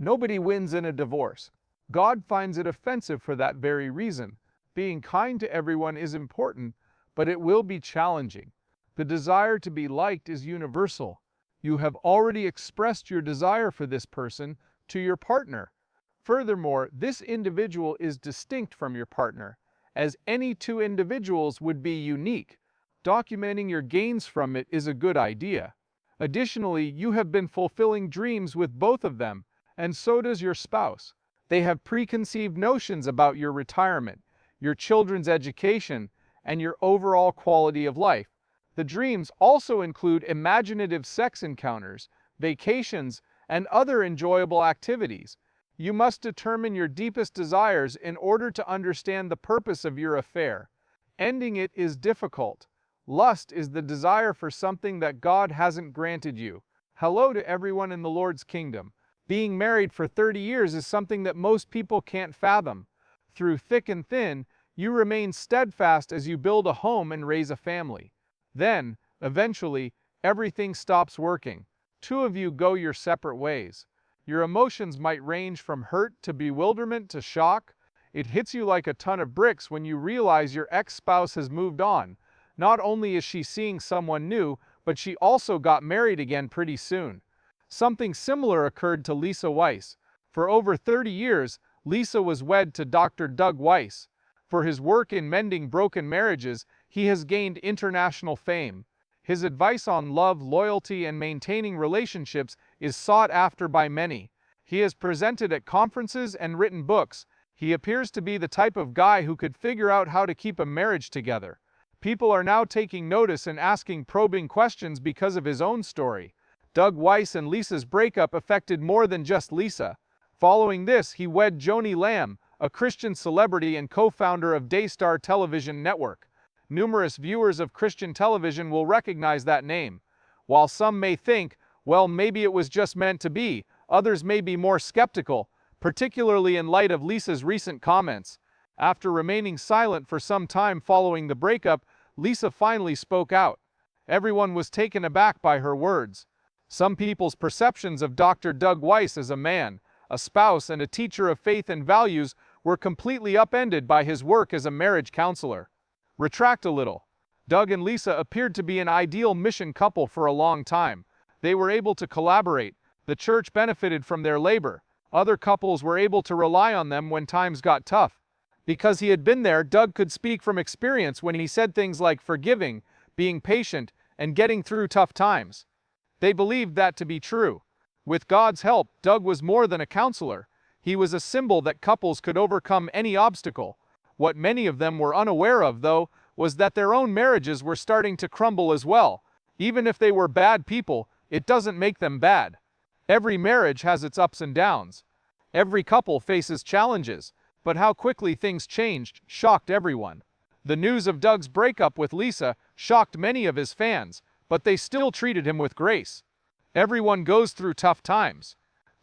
Nobody wins in a divorce. God finds it offensive for that very reason. Being kind to everyone is important, but it will be challenging. The desire to be liked is universal. You have already expressed your desire for this person to your partner. Furthermore, this individual is distinct from your partner, as any two individuals would be unique. Documenting your gains from it is a good idea. Additionally, you have been fulfilling dreams with both of them, and so does your spouse. They have preconceived notions about your retirement, your children's education, and your overall quality of life. The dreams also include imaginative sex encounters, vacations, and other enjoyable activities. You must determine your deepest desires in order to understand the purpose of your affair. Ending it is difficult. Lust is the desire for something that God hasn't granted you. Hello to everyone in the Lord's kingdom. Being married for 30 years is something that most people can't fathom. Through thick and thin, you remain steadfast as you build a home and raise a family. Then, eventually, everything stops working. Two of you go your separate ways. Your emotions might range from hurt to bewilderment to shock. It hits you like a ton of bricks when you realize your ex-spouse has moved on. Not only is she seeing someone new, but she also got married again pretty soon. Something similar occurred to Lisa Weiss. For over 30 years, Lisa was wed to Dr. Doug Weiss. For his work in mending broken marriages, he has gained international fame. His advice on love, loyalty, and maintaining relationships is sought after by many. He has presented at conferences and written books. He appears to be the type of guy who could figure out how to keep a marriage together. People are now taking notice and asking probing questions because of his own story. Doug Weiss and Lisa's breakup affected more than just Lisa. Following this, he wed Joni Lamb, a Christian celebrity and co-founder of Daystar Television Network. Numerous viewers of Christian television will recognize that name. While some may think, well, maybe it was just meant to be, others may be more skeptical, particularly in light of Lisa's recent comments. After remaining silent for some time following the breakup, Lisa finally spoke out. Everyone was taken aback by her words. Some people's perceptions of Dr. Doug Weiss as a man, a spouse, and a teacher of faith and values were completely upended by his work as a marriage counselor. Retract a little. Doug and Lisa appeared to be an ideal mission couple for a long time. They were able to collaborate. The church benefited from their labor. Other couples were able to rely on them when times got tough. Because he had been there, Doug could speak from experience when he said things like forgiving, being patient, and getting through tough times. They believed that to be true. With God's help, Doug was more than a counselor. He was a symbol that couples could overcome any obstacle. What many of them were unaware of, though, was that their own marriages were starting to crumble as well. Even if they were bad people, it doesn't make them bad. Every marriage has its ups and downs. Every couple faces challenges, but how quickly things changed shocked everyone. The news of Doug's breakup with Lisa shocked many of his fans, but they still treated him with grace. Everyone goes through tough times.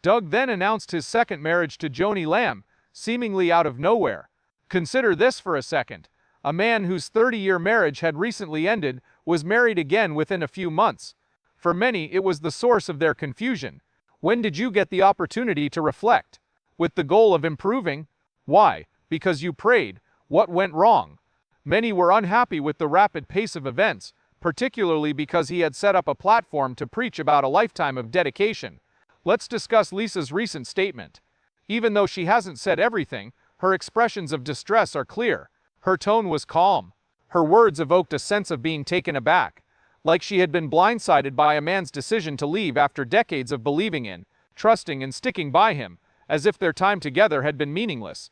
Doug then announced his second marriage to Joni Lamb, seemingly out of nowhere. Consider this for a second. A man whose 30-year marriage had recently ended was married again within a few months. For many, it was the source of their confusion. When did you get the opportunity to reflect? With the goal of improving? Why? Because you prayed. What went wrong? Many were unhappy with the rapid pace of events, particularly because he had set up a platform to preach about a lifetime of dedication. Let's discuss Lisa's recent statement. Even though she hasn't said everything, her expressions of distress are clear. Her tone was calm. Her words evoked a sense of being taken aback, like she had been blindsided by a man's decision to leave after decades of believing in, trusting, and sticking by him, as if their time together had been meaningless.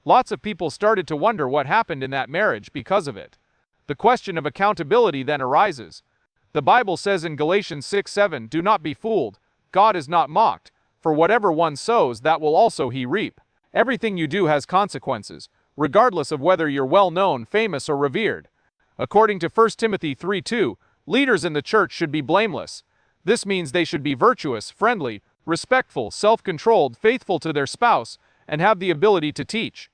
Lots of people started to wonder what happened in that marriage because of it. The question of accountability then arises. The Bible says in Galatians 6:7, "Do not be fooled. God is not mocked. For whatever one sows, that will also he reap." Everything you do has consequences, regardless of whether you're well-known, famous, or revered. According to 1 Timothy 3:2, leaders in the church should be blameless. This means they should be virtuous, friendly, respectful, self-controlled, faithful to their spouse, and have the ability to teach.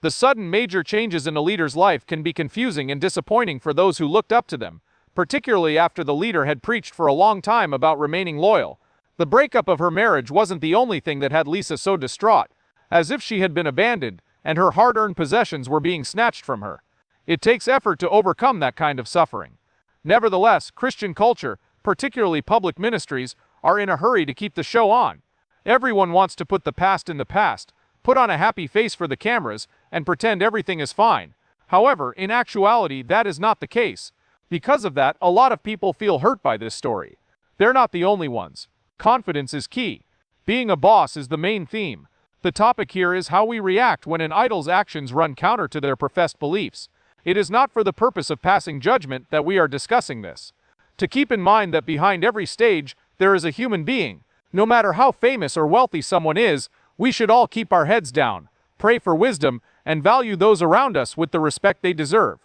The sudden major changes in a leader's life can be confusing and disappointing for those who looked up to them, particularly after the leader had preached for a long time about remaining loyal. The breakup of her marriage wasn't the only thing that had Lisa so distraught, as if she had been abandoned and her hard-earned possessions were being snatched from her. It takes effort to overcome that kind of suffering. Nevertheless, Christian culture, particularly public ministries, are in a hurry to keep the show on. Everyone wants to put the past in the past, put on a happy face for the cameras, and pretend everything is fine. However, in actuality, that is not the case. Because of that, a lot of people feel hurt by this story. They're not the only ones. Confidence is key. Being a boss is the main theme. The topic here is how we react when an idol's actions run counter to their professed beliefs. It is not for the purpose of passing judgment that we are discussing this. To keep in mind that behind every stage, there is a human being. No matter how famous or wealthy someone is, we should all keep our heads down, pray for wisdom, and value those around us with the respect they deserve.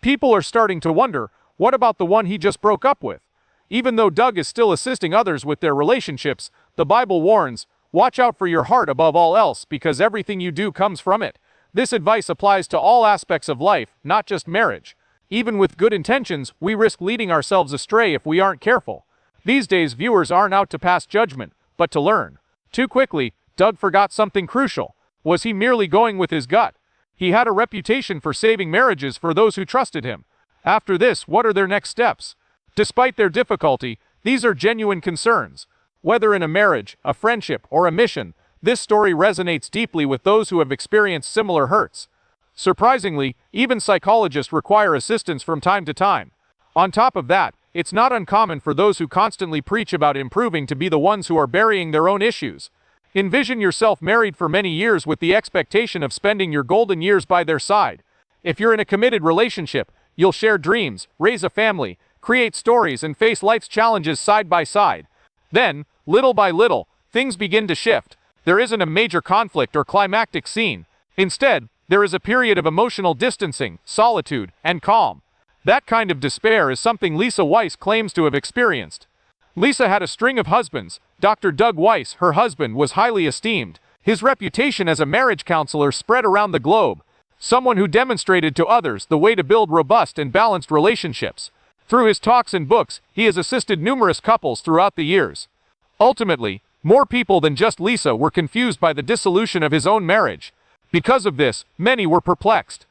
People are starting to wonder, what about the one he just broke up with? Even though Doug is still assisting others with their relationships, the Bible warns, watch out for your heart above all else because everything you do comes from it. This advice applies to all aspects of life, not just marriage. Even with good intentions, we risk leading ourselves astray if we aren't careful. These days, viewers aren't out to pass judgment, but to learn. Too quickly, Doug forgot something crucial. Was he merely going with his gut? He had a reputation for saving marriages for those who trusted him. After this, what are their next steps? Despite their difficulty, these are genuine concerns. Whether in a marriage, a friendship, or a mission, this story resonates deeply with those who have experienced similar hurts. Surprisingly, even psychologists require assistance from time to time. On top of that, it's not uncommon for those who constantly preach about improving to be the ones who are burying their own issues. Envision yourself married for many years with the expectation of spending your golden years by their side. If you're in a committed relationship, you'll share dreams, raise a family, create stories, and face life's challenges side by side. Then, little by little, things begin to shift. There isn't a major conflict or climactic scene. Instead, there is a period of emotional distancing, solitude, and calm. That kind of despair is something Lisa Weiss claims to have experienced. Lisa had a string of husbands. Dr. Doug Weiss, her husband, was highly esteemed. His reputation as a marriage counselor spread around the globe. Someone who demonstrated to others the way to build robust and balanced relationships. Through his talks and books, he has assisted numerous couples throughout the years. Ultimately, more people than just Lisa were confused by the dissolution of his own marriage. Because of this, many were perplexed.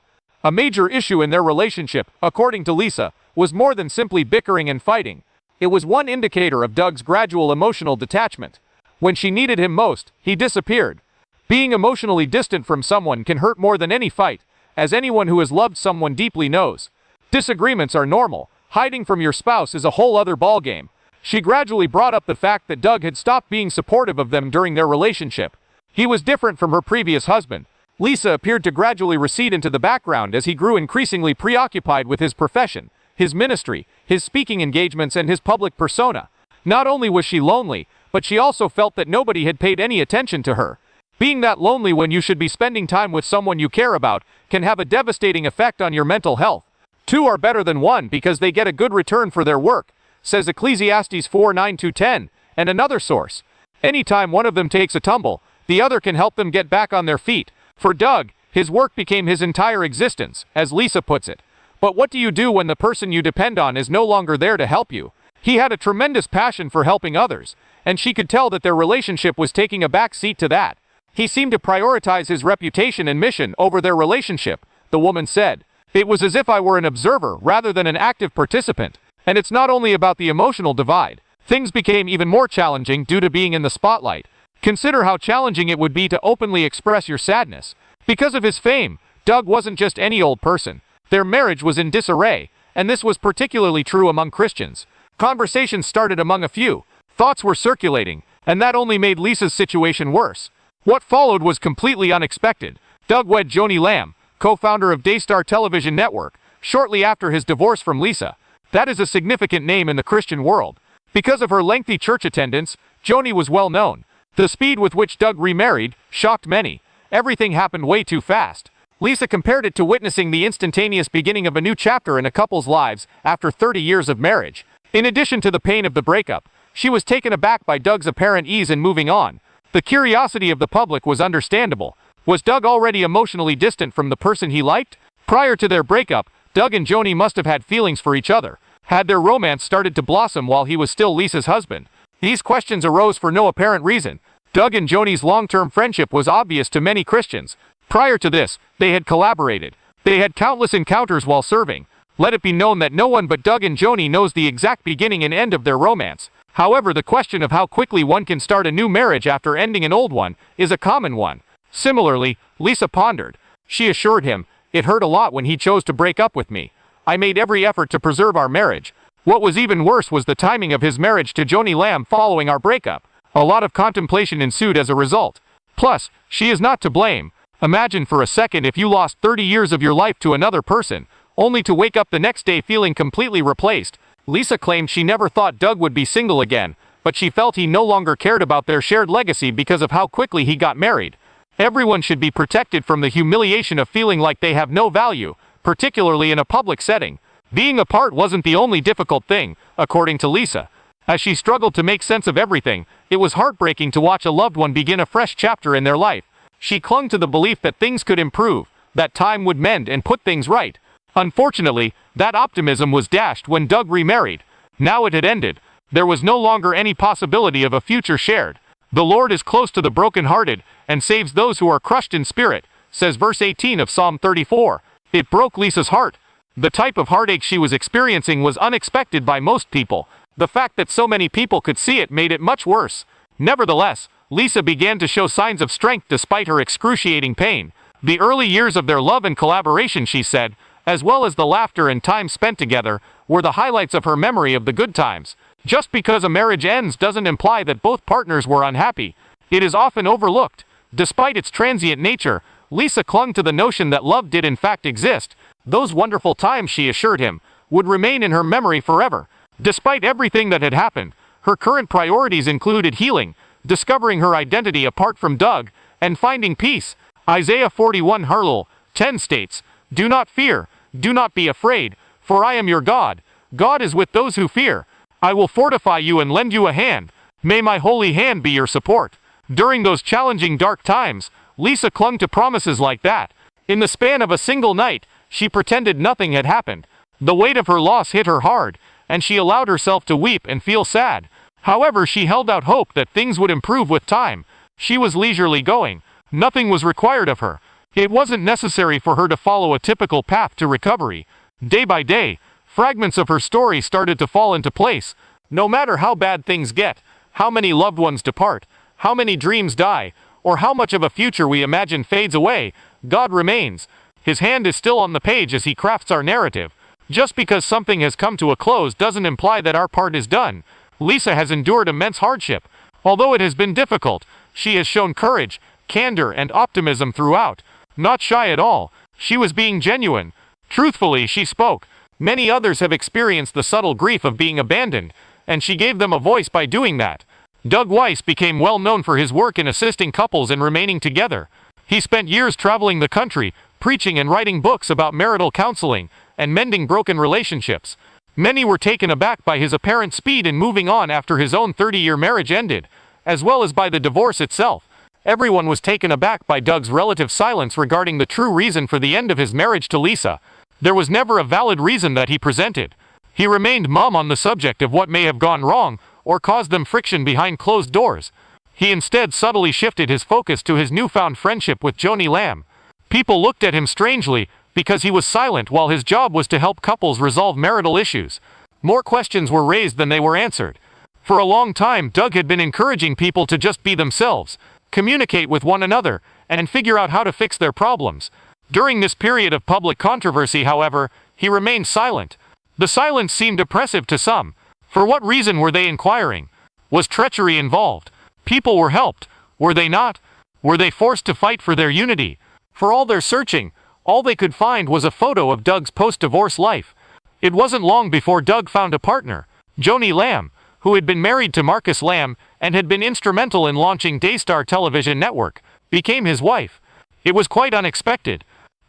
A major issue in their relationship, according to Lisa, was more than simply bickering and fighting. It was one indicator of Doug's gradual emotional detachment. When she needed him most, he disappeared. Being emotionally distant from someone can hurt more than any fight, as anyone who has loved someone deeply knows. Disagreements are normal. Hiding from your spouse is a whole other ballgame. She gradually brought up the fact that Doug had stopped being supportive of them during their relationship. He was different from her previous husband. Lisa appeared to gradually recede into the background as he grew increasingly preoccupied with his profession, his ministry, his speaking engagements, and his public persona. Not only was she lonely, but she also felt that nobody had paid any attention to her. Being that lonely when you should be spending time with someone you care about can have a devastating effect on your mental health. Two are better than one because they get a good return for their work, says Ecclesiastes 4:9-10, and another source. Anytime one of them takes a tumble, the other can help them get back on their feet. For Doug, his work became his entire existence, as Lisa puts it. But what do you do when the person you depend on is no longer there to help you? He had a tremendous passion for helping others, and she could tell that their relationship was taking a back seat to that. He seemed to prioritize his reputation and mission over their relationship, the woman said. It was as if I were an observer rather than an active participant. And it's not only about the emotional divide. Things became even more challenging due to being in the spotlight. Consider how challenging it would be to openly express your sadness. Because of his fame, Doug wasn't just any old person. Their marriage was in disarray, and this was particularly true among Christians. Conversations started among a few. Thoughts were circulating, and that only made Lisa's situation worse. What followed was completely unexpected. Doug wed Joni Lamb, co-founder of Daystar Television Network, shortly after his divorce from Lisa. That is a significant name in the Christian world. Because of her lengthy church attendance, Joni was well known. The speed with which Doug remarried shocked many. Everything happened way too fast. Lisa compared it to witnessing the instantaneous beginning of a new chapter in a couple's lives after 30 years of marriage. In addition to the pain of the breakup, she was taken aback by Doug's apparent ease in moving on. The curiosity of the public was understandable. Was Doug already emotionally distant from the person he liked? Prior to their breakup, Doug and Joni must have had feelings for each other. Had their romance started to blossom while he was still Lisa's husband? These questions arose for no apparent reason. Doug and Joni's long-term friendship was obvious to many Christians. Prior to this, they had collaborated. They had countless encounters while serving. Let it be known that no one but Doug and Joni knows the exact beginning and end of their romance. However, the question of how quickly one can start a new marriage after ending an old one is a common one. Similarly, Lisa pondered. She assured him, "It hurt a lot when he chose to break up with me. I made every effort to preserve our marriage." What was even worse was the timing of his marriage to Joni Lamb following our breakup. A lot of contemplation ensued as a result. Plus, she is not to blame. Imagine for a second if you lost 30 years of your life to another person, only to wake up the next day feeling completely replaced. Lisa claimed she never thought Doug would be single again, but she felt he no longer cared about their shared legacy because of how quickly he got married. Everyone should be protected from the humiliation of feeling like they have no value, particularly in a public setting. Being apart wasn't the only difficult thing, according to Lisa. As she struggled to make sense of everything, it was heartbreaking to watch a loved one begin a fresh chapter in their life. She clung to the belief that things could improve, that time would mend and put things right. Unfortunately, that optimism was dashed when Doug remarried. Now it had ended. There was no longer any possibility of a future shared. "The Lord is close to the brokenhearted and saves those who are crushed in spirit," says verse 18 of Psalm 34. It broke Lisa's heart. The type of heartache she was experiencing was unexpected by most people. The fact that so many people could see it made it much worse. Nevertheless, Lisa began to show signs of strength despite her excruciating pain. The early years of their love and collaboration, she said, as well as the laughter and time spent together, were the highlights of her memory of the good times. Just because a marriage ends doesn't imply that both partners were unhappy. It is often overlooked. Despite its transient nature, Lisa clung to the notion that love did in fact exist. Those wonderful times, she assured him, would remain in her memory forever. Despite everything that had happened, her current priorities included healing, discovering her identity apart from Doug, and finding peace. Isaiah 41:10 states, "Do not fear, do not be afraid, for I am your God. God is with those who fear. I will fortify you and lend you a hand. May my holy hand be your support." During those challenging dark times, Lisa clung to promises like that. In the span of a single night, she pretended nothing had happened. The weight of her loss hit her hard, and she allowed herself to weep and feel sad. However, she held out hope that things would improve with time. She was leisurely going. Nothing was required of her. It wasn't necessary for her to follow a typical path to recovery. Day by day, fragments of her story started to fall into place. No matter how bad things get, how many loved ones depart, how many dreams die, or how much of a future we imagine fades away, God remains. His hand is still on the page as he crafts our narrative. Just because something has come to a close doesn't imply that our part is done. Lisa has endured immense hardship. Although it has been difficult, she has shown courage, candor, and optimism throughout. Not shy at all. She was being genuine. Truthfully, she spoke. Many others have experienced the subtle grief of being abandoned, and she gave them a voice by doing that. Doug Weiss became well known for his work in assisting couples in remaining together. He spent years traveling the country, preaching and writing books about marital counseling and mending broken relationships. Many were taken aback by his apparent speed in moving on after his own 30-year marriage ended, as well as by the divorce itself. Everyone was taken aback by Doug's relative silence regarding the true reason for the end of his marriage to Lisa. There was never a valid reason that he presented. He remained mum on the subject of what may have gone wrong or caused them friction behind closed doors. He instead subtly shifted his focus to his newfound friendship with Joni Lamb. People looked at him strangely because he was silent while his job was to help couples resolve marital issues. More questions were raised than they were answered. For a long time, Doug had been encouraging people to just be themselves, communicate with one another, and figure out how to fix their problems. During this period of public controversy, however, he remained silent. The silence seemed oppressive to some. For what reason were they inquiring? Was treachery involved? People were helped. Were they not? Were they forced to fight for their unity? For all their searching, all they could find was a photo of Doug's post-divorce life. It wasn't long before Doug found a partner, Joni Lamb, who had been married to Marcus Lamb and had been instrumental in launching Daystar Television Network, became his wife. It was quite unexpected.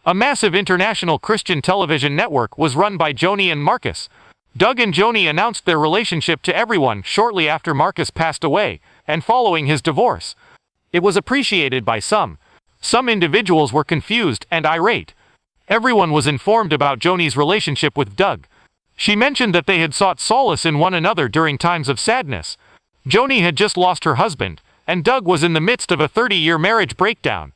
A massive international Christian television network was run by Joni and Marcus. Doug and Joni announced their relationship to everyone shortly after Marcus passed away, and following his divorce. It was appreciated by some. Some individuals were confused and irate. Everyone was informed about Joni's relationship with Doug. She mentioned that they had sought solace in one another during times of sadness. Joni had just lost her husband, and Doug was in the midst of a 30-year marriage breakdown.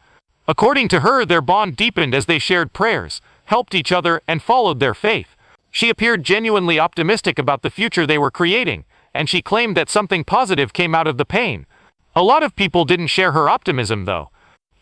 According to her, their bond deepened as they shared prayers, helped each other, and followed their faith. She appeared genuinely optimistic about the future they were creating, and she claimed that something positive came out of the pain. A lot of people didn't share her optimism, though.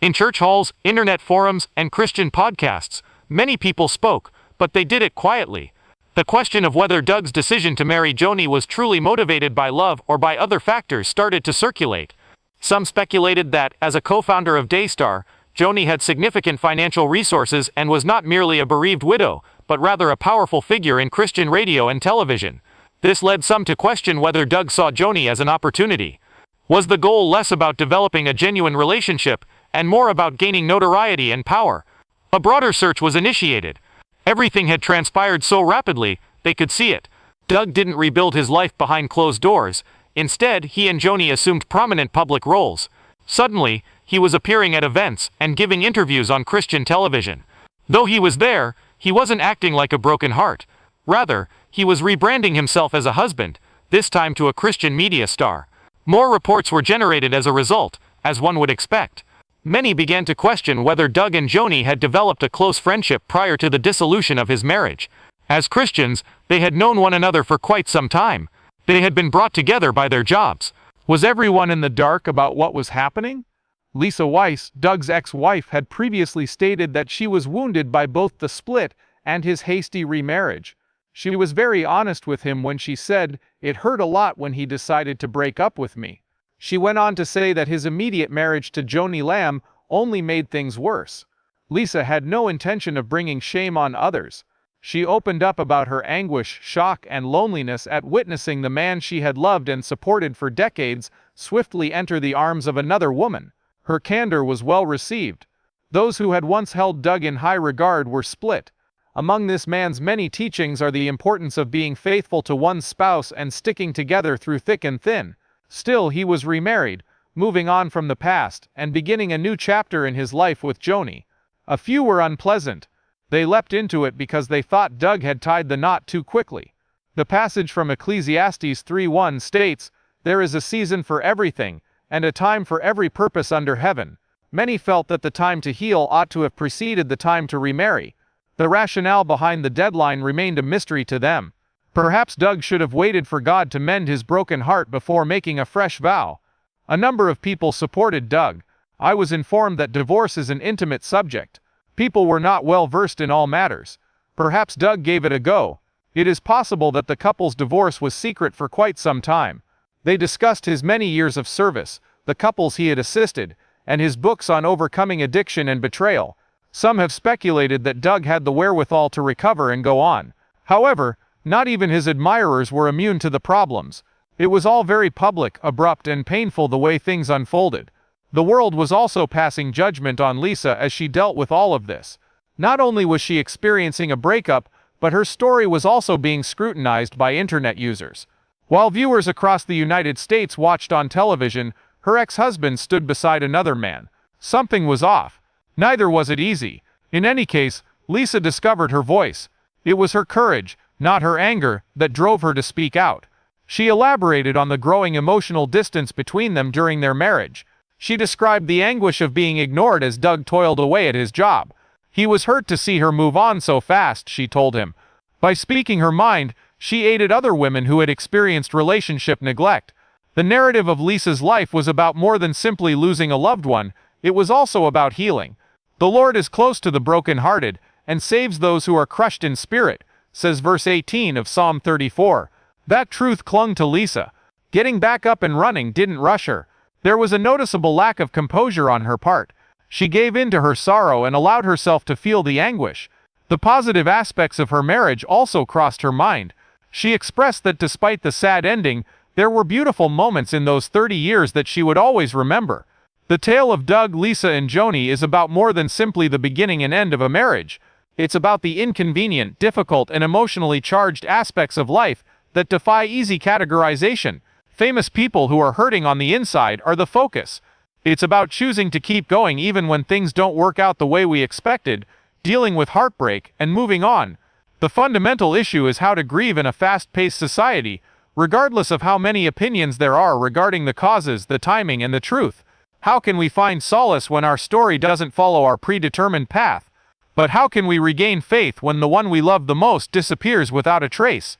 In church halls, internet forums, and Christian podcasts, many people spoke, but they did it quietly. The question of whether Doug's decision to marry Joni was truly motivated by love or by other factors started to circulate. Some speculated that, as a co-founder of Daystar, Joni had significant financial resources and was not merely a bereaved widow, but rather a powerful figure in Christian radio and television. This led some to question whether Doug saw Joni as an opportunity. Was the goal less about developing a genuine relationship, and more about gaining notoriety and power? A broader search was initiated. Everything had transpired so rapidly, they could see it. Doug didn't rebuild his life behind closed doors. Instead, he and Joni assumed prominent public roles. Suddenly, he was appearing at events and giving interviews on Christian television. Though he was there, he wasn't acting like a broken heart. Rather, he was rebranding himself as a husband, this time to a Christian media star. More reports were generated as a result, as one would expect. Many began to question whether Doug and Joni had developed a close friendship prior to the dissolution of his marriage. As Christians, they had known one another for quite some time. They had been brought together by their jobs. Was everyone in the dark about what was happening? Lisa Weiss, Doug's ex-wife, had previously stated that she was wounded by both the split and his hasty remarriage. She was very honest with him when she said, "It hurt a lot when he decided to break up with me." She went on to say that his immediate marriage to Joni Lamb only made things worse. Lisa had no intention of bringing shame on others. She opened up about her anguish, shock, and loneliness at witnessing the man she had loved and supported for decades swiftly enter the arms of another woman. Her candor was well received. Those who had once held Doug in high regard were split. Among this man's many teachings are the importance of being faithful to one's spouse and sticking together through thick and thin. Still, he was remarried, moving on from the past, and beginning a new chapter in his life with Joni. A few were unpleasant. They leapt into it because they thought Doug had tied the knot too quickly. The passage from Ecclesiastes 3:1 states, "There is a season for everything, and a time for every purpose under heaven." Many felt that the time to heal ought to have preceded the time to remarry. The rationale behind the deadline remained a mystery to them. Perhaps Doug should have waited for God to mend his broken heart before making a fresh vow. A number of people supported Doug. I was informed that divorce is an intimate subject. People were not well versed in all matters. Perhaps Doug gave it a go. It is possible that the couple's divorce was secret for quite some time. They discussed his many years of service, the couples he had assisted, and his books on overcoming addiction and betrayal. Some have speculated that Doug had the wherewithal to recover and go on. However, not even his admirers were immune to the problems. It was all very public, abrupt, and painful the way things unfolded. The world was also passing judgment on Lisa as she dealt with all of this. Not only was she experiencing a breakup, but her story was also being scrutinized by internet users. While viewers across the United States watched on television, her ex-husband stood beside another man. Something was off. Neither was it easy. In any case, Lisa discovered her voice. It was her courage, not her anger, that drove her to speak out. She elaborated on the growing emotional distance between them during their marriage. She described the anguish of being ignored as Doug toiled away at his job. He was hurt to see her move on so fast, she told him. By speaking her mind, she aided other women who had experienced relationship neglect. The narrative of Lisa's life was about more than simply losing a loved one. It was also about healing. The Lord is close to the brokenhearted and saves those who are crushed in spirit, says verse 18 of Psalm 34. That truth clung to Lisa. Getting back up and running didn't rush her. There was a noticeable lack of composure on her part. She gave in to her sorrow and allowed herself to feel the anguish. The positive aspects of her marriage also crossed her mind. She expressed that despite the sad ending, there were beautiful moments in those 30 years that she would always remember. The tale of Doug, Lisa, and Joni is about more than simply the beginning and end of a marriage. It's about the inconvenient, difficult, and emotionally charged aspects of life that defy easy categorization. Famous people who are hurting on the inside are the focus. It's about choosing to keep going even when things don't work out the way we expected, dealing with heartbreak, and moving on. The fundamental issue is how to grieve in a fast-paced society, Regardless of how many opinions there are regarding the causes, the timing, and the truth, how can we find solace when our story doesn't follow our predetermined path? But how can we regain faith when the one we love the most disappears without a trace?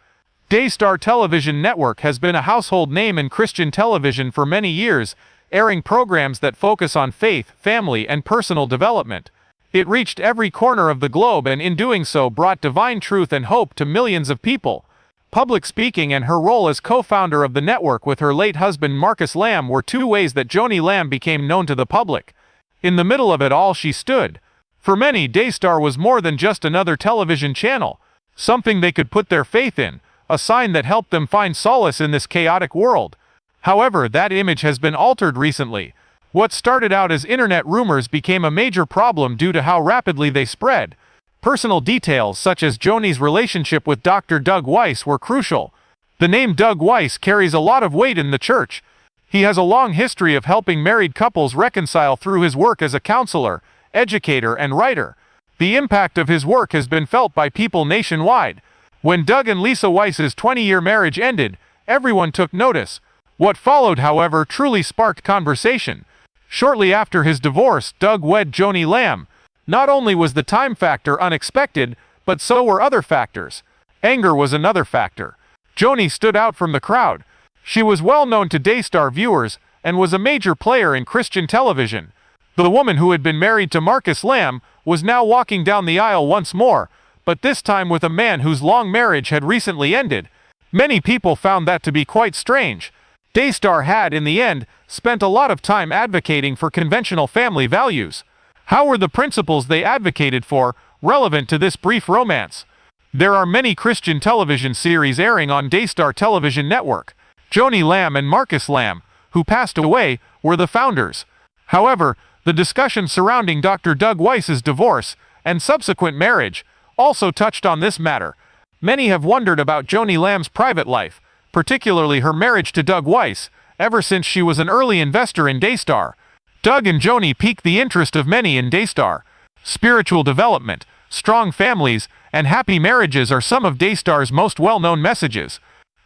Daystar Television Network has been a household name in Christian television for many years, airing programs that focus on faith, family, and personal development. It reached every corner of the globe and in doing so brought divine truth and hope to millions of people. Public speaking and her role as co-founder of the network with her late husband Marcus Lamb were two ways that Joni Lamb became known to the public. In the middle of it all she stood. For many, Daystar was more than just another television channel, something they could put their faith in, a sign that helped them find solace in this chaotic world. However, that image has been altered recently. What started out as internet rumors became a major problem due to how rapidly they spread. Personal details such as Joni's relationship with Dr. Doug Weiss were crucial. The name Doug Weiss carries a lot of weight in the church. He has a long history of helping married couples reconcile through his work as a counselor, educator, and writer. The impact of his work has been felt by people nationwide. When Doug and Lisa Weiss's 20-year marriage ended, everyone took notice. What followed, however, truly sparked conversation. Shortly after his divorce, Doug wed Joni Lamb. Not only was the time factor unexpected, but so were other factors. Anger was another factor. Joni stood out from the crowd. She was well known to Daystar viewers, and was a major player in Christian television. The woman who had been married to Marcus Lamb was now walking down the aisle once more, but this time with a man whose long marriage had recently ended. Many people found that to be quite strange. Daystar had, in the end, spent a lot of time advocating for conventional family values. How were the principles they advocated for relevant to this brief romance? There are many Christian television series airing on Daystar Television Network. Joni Lamb and Marcus Lamb, who passed away, were the founders. However, the discussion surrounding Dr. Doug Weiss's divorce and subsequent marriage also touched on this matter. Many have wondered about Joni Lamb's private life, particularly her marriage to Doug Weiss, ever since she was an early investor in Daystar. Doug and Joni piqued the interest of many in Daystar. Spiritual development, strong families, and happy marriages are some of Daystar's most well-known messages.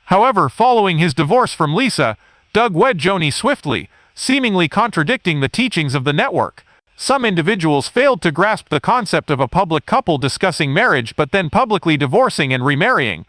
However, following his divorce from Lisa, Doug wed Joni swiftly, seemingly contradicting the teachings of the network. Some individuals failed to grasp the concept of a public couple discussing marriage but then publicly divorcing and remarrying.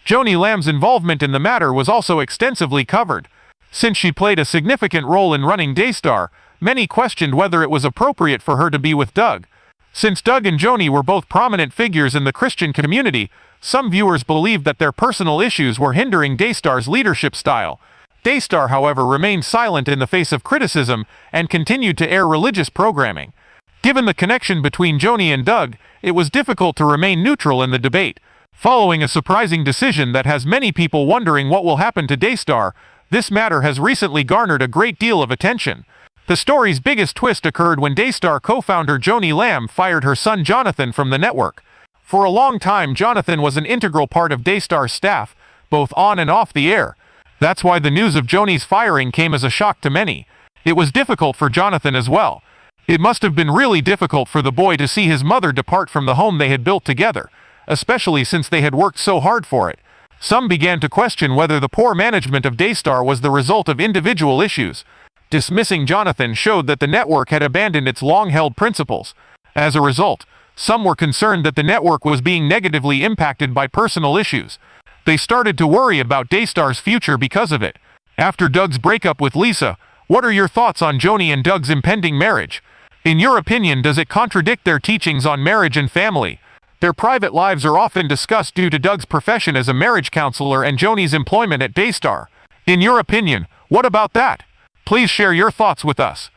Joni Lamb's involvement in the matter was also extensively covered. Since she played a significant role in running Daystar, many questioned whether it was appropriate for her to be with Doug. Since Doug and Joni were both prominent figures in the Christian community, some viewers believed that their personal issues were hindering Daystar's leadership style. Daystar, however, remained silent in the face of criticism and continued to air religious programming. Given the connection between Joni and Doug, it was difficult to remain neutral in the debate. Following a surprising decision that has many people wondering what will happen to Daystar, this matter has recently garnered a great deal of attention. The story's biggest twist occurred when Daystar co-founder Joni Lamb fired her son Jonathan from the network. For a long time, Jonathan was an integral part of Daystar's staff, both on and off the air. That's why the news of Joni's firing came as a shock to many. It was difficult for Jonathan as well. It must have been really difficult for the boy to see his mother depart from the home they had built together, especially since they had worked so hard for it. Some began to question whether the poor management of Daystar was the result of individual issues. Dismissing Jonathan showed that the network had abandoned its long-held principles. As a result, some were concerned that the network was being negatively impacted by personal issues. They started to worry about Daystar's future because of it. After Doug's breakup with Lisa, what are your thoughts on Joni and Doug's impending marriage? In your opinion, does it contradict their teachings on marriage and family? Their private lives are often discussed due to Doug's profession as a marriage counselor and Joni's employment at Daystar. In your opinion, what about that? Please share your thoughts with us.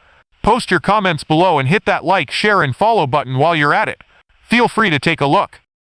Post your comments below and hit that like, share, and follow button while you're at it. Feel free to take a look.